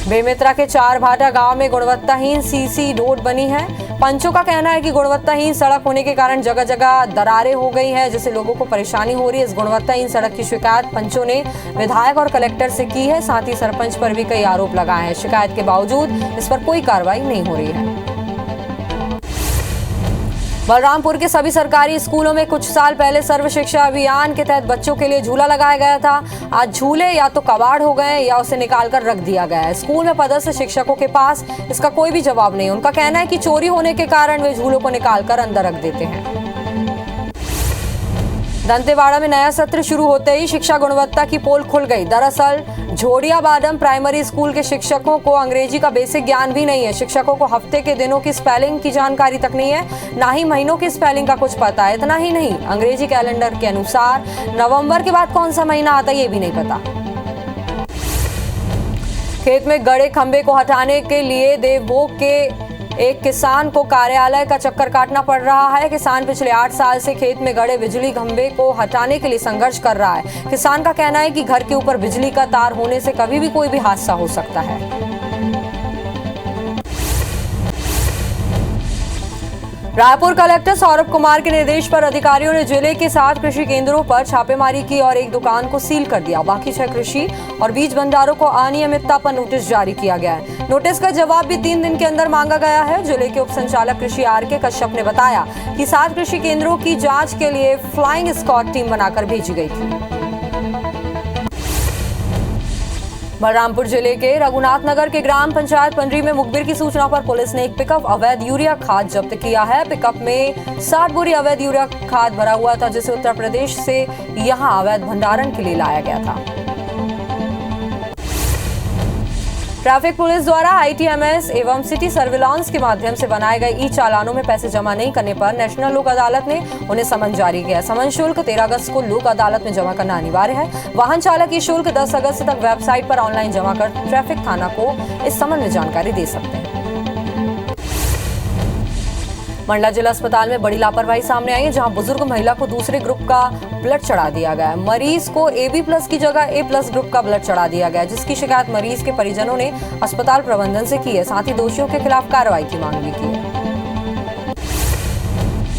बेमेतरा के चार भाटा गांव में गुणवत्ताहीन सीसी रोड बनी है। पंचों का कहना है कि गुणवत्ताहीन सड़क होने के कारण जगह जगह दरारें हो गई हैं, जिससे लोगों को परेशानी हो रही है। इस गुणवत्ताहीन सड़क की शिकायत पंचों ने विधायक और कलेक्टर से की है। साथ ही सरपंच पर भी कई आरोप लगाए हैं। शिकायत के बावजूद इस पर कोई कार्रवाई नहीं हो रही है। बलरामपुर के सभी सरकारी स्कूलों में कुछ साल पहले सर्व शिक्षा अभियान के तहत बच्चों के लिए झूला लगाया गया था। आज झूले या तो कबाड़ हो गए या उसे निकालकर रख दिया गया है। स्कूल में पदस्थ शिक्षकों के पास इसका कोई भी जवाब नहीं। उनका कहना है कि चोरी होने के कारण वे झूलों को निकालकर अंदर रख देते हैं। दंतेवाड़ा में नया सत्र शुरू होते ही शिक्षा गुणवत्ता की पोल खुल गई। दरअसल झोड़ियाबादम प्राइमरी स्कूल के शिक्षकों को अंग्रेजी का बेसिक ज्ञान भी नहीं है। शिक्षकों को हफ्ते के दिनों की स्पेलिंग की जानकारी तक नहीं है, ना ही महीनों की स्पेलिंग का कुछ पता है। इतना ही नहीं, अंग्रेजी कैलेंडर के अनुसार नवंबर के बाद कौन सा महीना आता है ये भी नहीं पता। खेत में गड़े खंभे को हटाने के लिए देवभोग के एक किसान को कार्यालय का चक्कर काटना पड़ रहा है। किसान पिछले 8 साल से खेत में गड़े बिजली खंभे को हटाने के लिए संघर्ष कर रहा है। किसान का कहना है कि घर के ऊपर बिजली का तार होने से कभी भी कोई भी हादसा हो सकता है। रायपुर कलेक्टर सौरभ कुमार के निर्देश पर अधिकारियों ने जिले के 7 कृषि केंद्रों पर छापेमारी की और एक दुकान को सील कर दिया। बाकी 6 कृषि और बीज भंडारों को अनियमितता पर नोटिस जारी किया गया है। नोटिस का जवाब भी 3 दिन के अंदर मांगा गया है। जिले के उप संचालक कृषि आर.के. कश्यप ने बताया कि 7 कृषि केंद्रों की जांच के लिए फ्लाइंग स्क्वाड टीम बनाकर भेजी गई थी। बलरामपुर जिले के रघुनाथनगर के ग्राम पंचायत पंडरी में मुखबिर की सूचना पर पुलिस ने एक पिकअप अवैध यूरिया खाद जब्त किया है। पिकअप में 60 बोरी अवैध यूरिया खाद भरा हुआ था, जिसे उत्तर प्रदेश से यहां अवैध भंडारण के लिए लाया गया था। ट्रैफिक पुलिस द्वारा ITMS एवं सिटी सर्विलांस के माध्यम से बनाए गए ई चालानों में पैसे जमा नहीं करने पर नेशनल लोक अदालत ने उन्हें समन जारी किया। समन शुल्क 13 अगस्त को लोक अदालत में जमा करना अनिवार्य है। वाहन चालक ये शुल्क 10 अगस्त तक वेबसाइट पर ऑनलाइन जमा कर ट्रैफिक थाना को इस समन में जानकारी दे सकते हैं। मंडला जिला अस्पताल में बड़ी लापरवाही सामने आई है, जहां बुजुर्ग महिला को दूसरे ग्रुप का ब्लड चढ़ा दिया गया। मरीज को AB+ की जगह A+ ग्रुप का ब्लड चढ़ा दिया गया, जिसकी शिकायत मरीज के परिजनों ने अस्पताल प्रबंधन से की है। साथ ही दोषियों के खिलाफ कार्रवाई की मांग भी की है।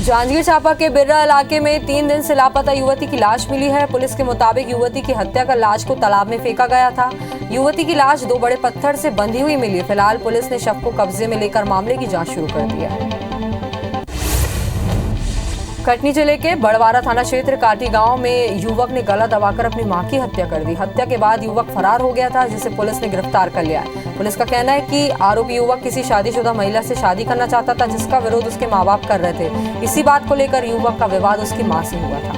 जांजगीर चांपा के बिर्रा इलाके में 3 दिन से लापता युवती की लाश मिली है। पुलिस के मुताबिक युवती की हत्या कर लाश को तालाब में फेंका गया था। युवती की लाश 2 बड़े पत्थर से बंधी हुई मिली। फिलहाल पुलिस ने शव को कब्जे में लेकर मामले की जांच शुरू कर दी है। कटनी जिले के बड़वारा थाना क्षेत्र काटी गांव में युवक ने गला दबाकर अपनी मां की हत्या कर दी। हत्या के बाद युवक फरार हो गया था, जिसे पुलिस ने गिरफ्तार कर लिया। पुलिस का कहना है कि आरोपी युवक किसी शादीशुदा महिला से शादी करना चाहता था, जिसका विरोध उसके माँ बाप कर रहे थे। इसी बात को लेकर युवक का विवाद उसकी मां से हुआ था।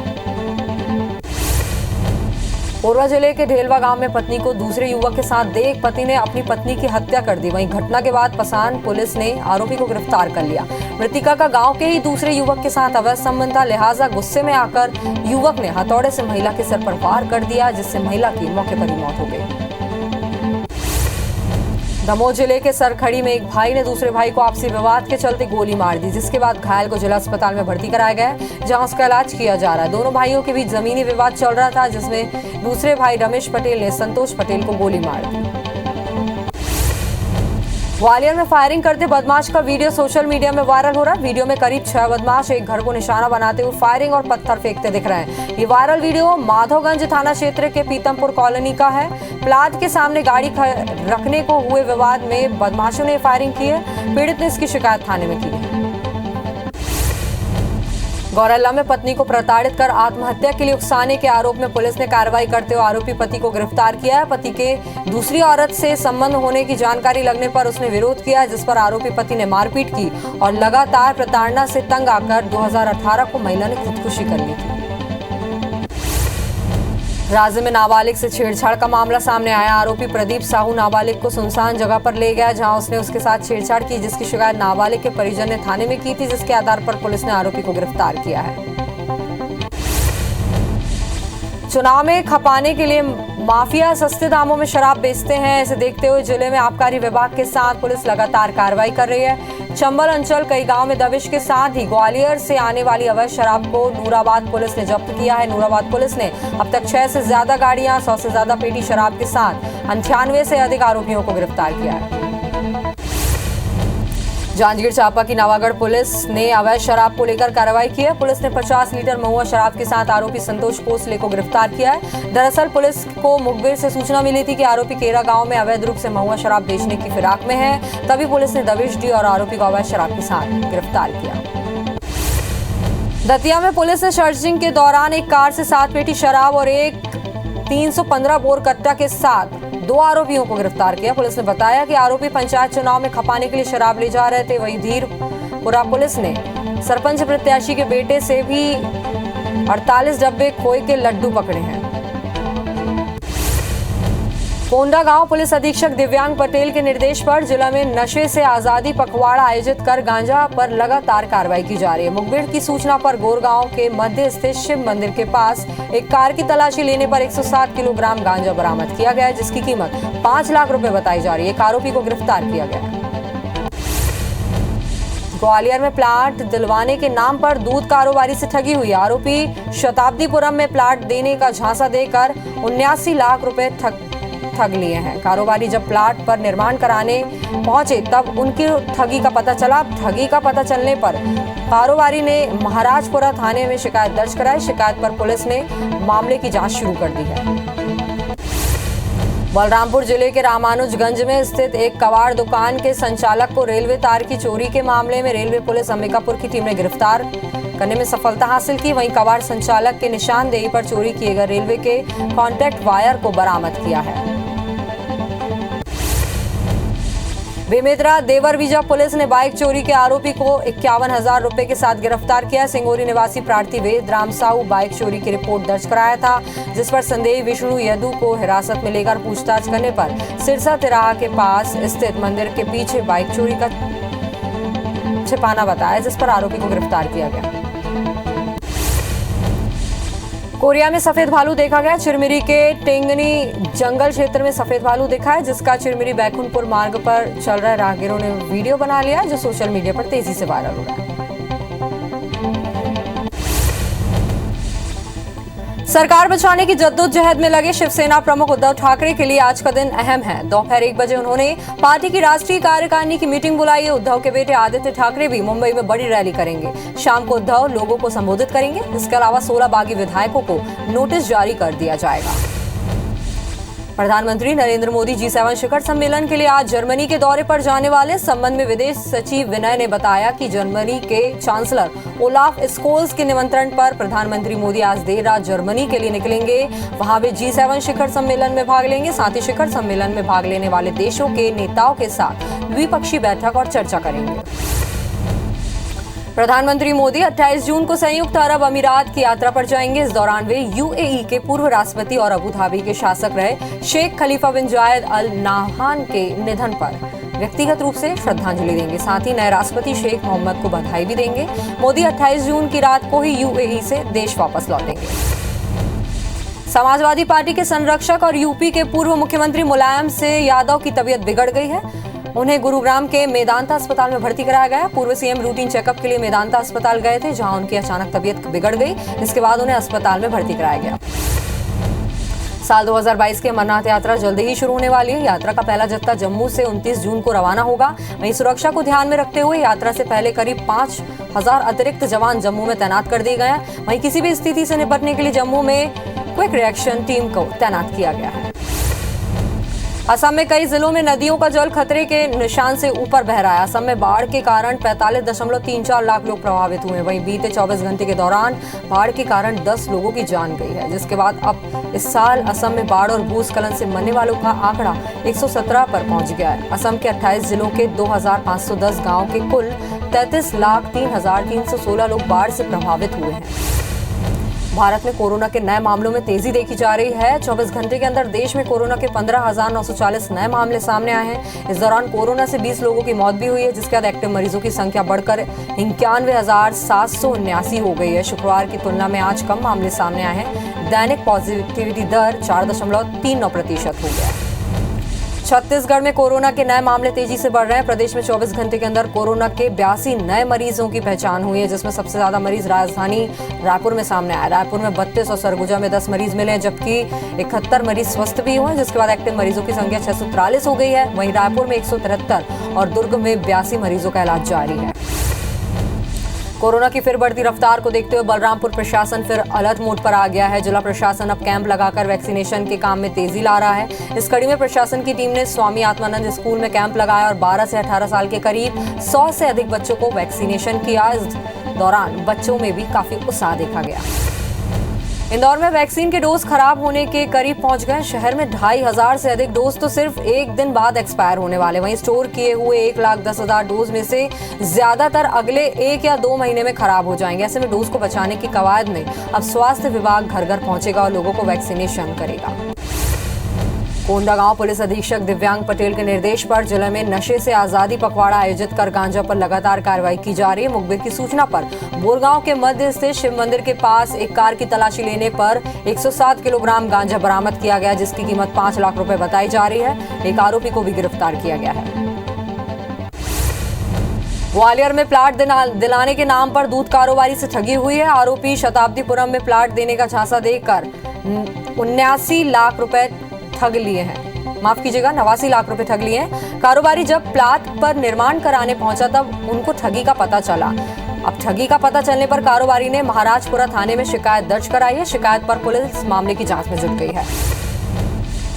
कोरबा जिले के ढेलवा गांव में पत्नी को दूसरे युवक के साथ देख पति ने अपनी पत्नी की हत्या कर दी। वहीं घटना के बाद पसान पुलिस ने आरोपी को गिरफ्तार कर लिया। मृतिका का गांव के ही दूसरे युवक के साथ अवैध संबंध था, लिहाजा गुस्से में आकर युवक ने हथौड़े से महिला के सिर पर वार कर दिया, जिससे महिला की मौके पर ही मौत हो गई। दमोह जिले के सरखड़ी में एक भाई ने दूसरे भाई को आपसी विवाद के चलते गोली मार दी, जिसके बाद घायल को जिला अस्पताल में भर्ती कराया गया, जहां उसका इलाज किया जा रहा है। दोनों भाइयों के बीच जमीनी विवाद चल रहा था, जिसमें दूसरे भाई रमेश पटेल ने संतोष पटेल को गोली मार दी। ग्वालियर में फायरिंग करते बदमाश का वीडियो सोशल मीडिया में वायरल हो रहा है। वीडियो में करीब 6 बदमाश एक घर को निशाना बनाते हुए फायरिंग और पत्थर फेंकते दिख रहे हैं। ये वायरल वीडियो माधवगंज थाना क्षेत्र के पीतमपुर कॉलोनी का है। प्लाट के सामने गाड़ी रखने को हुए विवाद में बदमाशों ने फायरिंग की है। पीड़ित ने इसकी शिकायत थाने में की है। गौरेला में पत्नी को प्रताड़ित कर आत्महत्या के लिए उकसाने के आरोप में पुलिस ने कार्रवाई करते हुए आरोपी पति को गिरफ्तार किया है। पति के दूसरी औरत से संबंध होने की जानकारी लगने पर उसने विरोध किया, जिस पर आरोपी पति ने मारपीट की और लगातार प्रताड़ना से तंग आकर 2018 को महिला ने खुदकुशी कर ली थी। राज्य में नाबालिग से छेड़छाड़ का मामला सामने आया। आरोपी प्रदीप साहू नाबालिग को सुनसान जगह पर ले गया, जहां उसने उसके साथ छेड़छाड़ की, जिसकी शिकायत नाबालिग के परिजन ने थाने में की थी, जिसके आधार पर पुलिस ने आरोपी को गिरफ्तार किया है। चुनाव में खपाने के लिए माफिया सस्ते दामों में शराब बेचते हैं। इसे देखते हुए जिले में आबकारी विभाग के साथ पुलिस लगातार कार्रवाई कर रही है। चंबल अंचल कई गांव में दबिश के साथ ही ग्वालियर से आने वाली अवैध शराब को नूराबाद पुलिस ने जब्त किया है। नूराबाद पुलिस ने अब तक 6 से ज्यादा गाड़ियां, 100 से ज्यादा पेटी शराब के साथ 98 से अधिक आरोपियों को गिरफ्तार किया है। जांजगीर चांपा की नवागढ़ पुलिस ने अवैध शराब को लेकर कार्रवाई की है। पुलिस ने 50 लीटर महुआ शराब के साथ आरोपी संतोष कोसले को गिरफ्तार किया है। दरअसल पुलिस को मुखबिर से सूचना मिली थी कि आरोपी केरा गांव में अवैध रूप से महुआ शराब बेचने की फिराक में है। तभी पुलिस ने दबिश दी और आरोपी को अवैध शराब के साथ गिरफ्तार किया। दतिया में पुलिस ने सर्चिंग के दौरान एक कार से 7 पेटी शराब और एक 315 बोर कट्टा के साथ 2 आरोपियों को गिरफ्तार किया। पुलिस ने बताया कि आरोपी पंचायत चुनाव में खपाने के लिए शराब ले जा रहे थे। वहीं धीरपुरा पुलिस ने सरपंच प्रत्याशी के बेटे से भी 48 डब्बे खोए के लड्डू पकड़े हैं। कोंडा गांव पुलिस अधीक्षक दिव्यांग पटेल के निर्देश पर जिला में नशे से आजादी पखवाड़ा आयोजित कर गांजा पर लगातार कार्रवाई की जा रही है। मुखबिर की सूचना पर गोरगांव के मध्य स्थित शिव मंदिर के पास एक कार की तलाशी लेने पर 107 किलोग्राम गांजा बरामद किया गया है, जिसकी कीमत 5 लाख रुपए बताई जा रही है। एक आरोपी को गिरफ्तार किया गया है। ग्वालियर में प्लाट दिलवाने के नाम पर दूध कारोबारी से ठगी हुई। आरोपी शताब्दीपुरम में प्लाट देने का झांसा देकर 79 लाख रुपए ठग लिए हैं। कारोबारी जब प्लाट पर निर्माण कराने पहुंचे तब उनकी ठगी का पता चला। ठगी का पता चलने पर कारोबारी ने महाराजपुरा थाने में शिकायत दर्ज कराई। शिकायत पर पुलिस ने मामले की जांच शुरू कर दी है। बलरामपुर जिले के रामानुजगंज में स्थित एक कबाड़ दुकान के संचालक को रेलवे तार की चोरी के मामले में रेलवे पुलिस अंबिकापुर की टीम ने गिरफ्तार करने में सफलता हासिल की। वहीं कबाड़ संचालक के निशानदेही पर चोरी किए गए रेलवे के कॉन्टैक्ट वायर को बरामद किया है। बेमेतरा देवरबीजा पुलिस ने बाइक चोरी के आरोपी को 51,000 रुपए के साथ गिरफ्तार किया। सिंगोरी निवासी प्रार्थी वेद राम साहू बाइक चोरी की रिपोर्ट दर्ज कराया था, जिस पर संदेही विष्णु यदू को हिरासत में लेकर पूछताछ करने पर सिरसा तिराहा के पास स्थित मंदिर के पीछे बाइक चोरी का छिपाना बताया, जिस पर आरोपी को गिरफ्तार किया गया। कोरिया में सफेद भालू देखा गया। चिरमिरी के टेंगनी जंगल क्षेत्र में सफेद भालू देखा है, जिसका चिरमिरी बैकुंठपुर मार्ग पर चल रहे राहगीरों ने वीडियो बना लिया, जो सोशल मीडिया पर तेजी से वायरल हो रहा है। सरकार बचाने की जद्दोजहद में लगे शिवसेना प्रमुख उद्धव ठाकरे के लिए आज का दिन अहम है। दोपहर 1 बजे उन्होंने पार्टी की राष्ट्रीय कार्यकारिणी की मीटिंग बुलाई है। उद्धव के बेटे आदित्य ठाकरे भी मुंबई में बड़ी रैली करेंगे। शाम को उद्धव लोगों को संबोधित करेंगे। इसके अलावा 16 बागी विधायकों को नोटिस जारी कर दिया जाएगा। प्रधानमंत्री नरेंद्र मोदी G7 शिखर सम्मेलन के लिए आज जर्मनी के दौरे पर जाने वाले। संबंध में विदेश सचिव विनय ने बताया कि जर्मनी के चांसलर ओलाफ स्कोल्स के निमंत्रण पर प्रधानमंत्री मोदी आज देर रात जर्मनी के लिए निकलेंगे। वहां वे G7 शिखर सम्मेलन में भाग लेंगे। साथ ही शिखर सम्मेलन में भाग लेने वाले देशों के नेताओं के साथ द्विपक्षीय बैठक और चर्चा करेंगे। प्रधानमंत्री मोदी 28 जून को संयुक्त अरब अमीरात की यात्रा पर जाएंगे। इस दौरान वे UAE के पूर्व राष्ट्रपति और अबू धाबी के शासक रहे शेख खलीफा बिन जायद अल नाहयान के निधन पर व्यक्तिगत रूप से श्रद्धांजलि देंगे। साथ ही नए राष्ट्रपति शेख मोहम्मद को बधाई भी देंगे। मोदी 28 जून की रात को ही UAE से देश वापस लौटेंगे। समाजवादी पार्टी के संरक्षक और यूपी के पूर्व मुख्यमंत्री मुलायम सिंह यादव की तबीयत बिगड़ गई है। उन्हें गुरुग्राम के मेदांता अस्पताल में भर्ती कराया गया। पूर्व सीएम रूटीन चेकअप के लिए मेदांता अस्पताल गए थे, जहां उनकी अचानक तबीयत बिगड़ गई। इसके बाद उन्हें अस्पताल में भर्ती कराया गया। साल 2022 की अमरनाथ यात्रा जल्दी ही शुरू होने वाली है। यात्रा का पहला जत्था जम्मू से 29 जून को रवाना होगा। वहीं सुरक्षा को ध्यान में रखते हुए यात्रा से पहले करीब 5,000 अतिरिक्त जवान जम्मू में तैनात कर दिए गए हैं। वहीं किसी भी स्थिति से निपटने के लिए जम्मू में क्विक रिएक्शन टीम को तैनात किया गया है। असम में कई जिलों में नदियों का जल खतरे के निशान से ऊपर बह रहा है। असम में बाढ़ के कारण 45.34 लाख लोग प्रभावित हुए। वहीं बीते 24 घंटे के दौरान बाढ़ के कारण 10 लोगों की जान गई है, जिसके बाद अब इस साल असम में बाढ़ और भूस्खलन से मरने वालों का आंकड़ा 117 पर पहुंच गया है। असम के 28 जिलों के 2510 गाँव के कुल 33,03,316 लोग बाढ़ से प्रभावित हुए हैं। भारत में कोरोना के नए मामलों में तेजी देखी जा रही है। 24 घंटे के अंदर देश में कोरोना के 15,940 नए मामले सामने आए हैं। इस दौरान कोरोना से 20 लोगों की मौत भी हुई है, जिसके बाद एक्टिव मरीजों की संख्या बढ़कर 91,779 हो गई है। शुक्रवार की तुलना में आज कम मामले सामने आए हैं। दैनिक पॉजिटिविटी दर 4.39% हो गया है। छत्तीसगढ़ में कोरोना के नए मामले तेजी से बढ़ रहे हैं। प्रदेश में 24 घंटे के अंदर कोरोना के 82 नए मरीजों की पहचान हुई है, जिसमें सबसे ज्यादा मरीज राजधानी रायपुर में सामने आया। रायपुर में 32 और सरगुजा में 10 मरीज मिले हैं, जबकि 71 मरीज स्वस्थ भी हुए, जिसके बाद एक्टिव मरीजों की संख्या 643 हो गई है। वहीं रायपुर में 173 और दुर्ग में 82 मरीजों का इलाज जारी है। कोरोना की फिर बढ़ती रफ्तार को देखते हुए बलरामपुर प्रशासन फिर अलर्ट मोड पर आ गया है। जिला प्रशासन अब कैंप लगाकर वैक्सीनेशन के काम में तेजी ला रहा है। इस कड़ी में प्रशासन की टीम ने स्वामी आत्मानंद स्कूल में कैंप लगाया और 12 से 18 साल के करीब 100 से अधिक बच्चों को वैक्सीनेशन किया। इस दौरान बच्चों में भी काफी उत्साह देखा गया। इंदौर में वैक्सीन के डोज खराब होने के करीब पहुंच गए। शहर में 2,500 से अधिक डोज तो सिर्फ एक दिन बाद एक्सपायर होने वाले। वहीं स्टोर किए हुए 1,10,000 डोज में से ज्यादातर अगले 1 या 2 महीने में खराब हो जाएंगे। ऐसे में डोज को बचाने की कवायद में अब स्वास्थ्य विभाग घर घर पहुंचेगा और लोगों को वैक्सीनेशन करेगा। कोंडागांव पुलिस अधीक्षक दिव्यांग पटेल के निर्देश पर जिले में नशे से आजादी पखवाड़ा आयोजित कर गांजा पर लगातार कार्रवाई की जा रही है। मुखबिर की सूचना पर बोरगांव के मध्य स्थित शिव मंदिर के पास एक कार की तलाशी लेने पर 107 किलोग्राम गांजा बरामद किया गया, जिसकी कीमत 5 लाख रुपए बताई जा रही है। एक आरोपी को भी गिरफ्तार किया गया है। ग्वालियर में प्लाट दिलाने के नाम पर दूध कारोबारी से ठगी हुई है। आरोपी शताब्दीपुरम में प्लाट देने का झांसा देकर 79 लाख रुपए ठग लिए हैं। माफ कीजिएगा, 89 लाख रुपए ठग लिए हैं। कारोबारी जब प्लाट पर निर्माण कराने पहुंचा तब उनको ठगी का पता चला। अब ठगी का पता चलने पर कारोबारी ने महाराजपुरा थाने में शिकायत दर्ज कराई है। शिकायत पर पुलिस मामले की जांच में जुट गई है।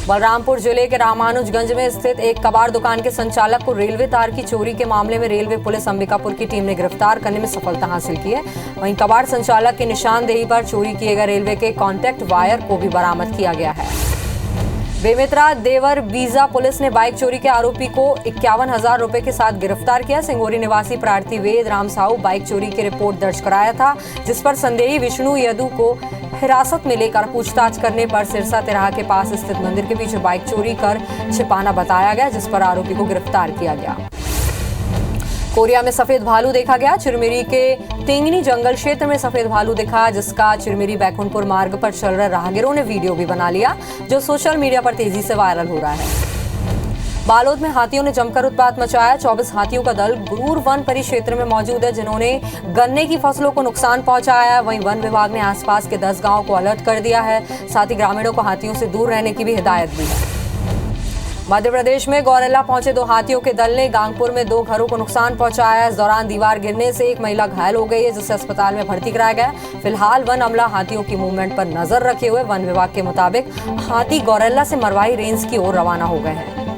बलरामपुर जिले के रामानुजगंज में स्थित एक कबाड़ दुकान के संचालक को रेलवे तार की चोरी के मामले में रेलवे पुलिस अंबिकापुर की टीम ने गिरफ्तार करने में सफलता हासिल की है। वहीं कबाड़ संचालक की निशानदेही पर चोरी किए गए रेलवे के कॉन्टैक्ट वायर को भी बरामद किया गया है। बेमेतरा देवर बीजा पुलिस ने बाइक चोरी के आरोपी को 51,000 रुपए के साथ गिरफ्तार किया। सिंगोरी निवासी प्रार्थी वेद राम साहू बाइक चोरी की रिपोर्ट दर्ज कराया था, जिस पर संदेही विष्णु यदु को हिरासत में लेकर पूछताछ करने पर सिरसा तिराहा के पास स्थित मंदिर के पीछे बाइक चोरी कर छिपाना बताया गया, जिस पर आरोपी को गिरफ्तार किया गया। कोरिया में सफेद भालू देखा गया। चिरमिरी के टेंगनी जंगल क्षेत्र में सफेद भालू दिखा, जिसका चिरमिरी बैकुंठपुर मार्ग पर चल रहे राहगीरों ने वीडियो भी बना लिया, जो सोशल मीडिया पर तेजी से वायरल हो रहा है। बालोद में हाथियों ने जमकर उत्पात मचाया। 24 हाथियों का दल गुरूर वन परिक्षेत्र में मौजूद है, जिन्होंने गन्ने की फसलों को नुकसान पहुंचाया है। वहीं वन विभाग ने आसपास के 10 गांवों को अलर्ट कर दिया है। साथ ही ग्रामीणों को हाथियों से दूर रहने की भी हिदायत दी है। मध्य प्रदेश में गौरेला पहुंचे 2 हाथियों के दल ने गांगपुर में 2 घरों को नुकसान पहुंचाया। इस दौरान दीवार गिरने से एक महिला घायल हो गई है, जिसे अस्पताल में भर्ती कराया गया। फिलहाल वन अमला हाथियों की मूवमेंट पर नजर रखे हुए वन विभाग के मुताबिक हाथी गौरेला से मरवाही रेंज की ओर रवाना हो गए हैं।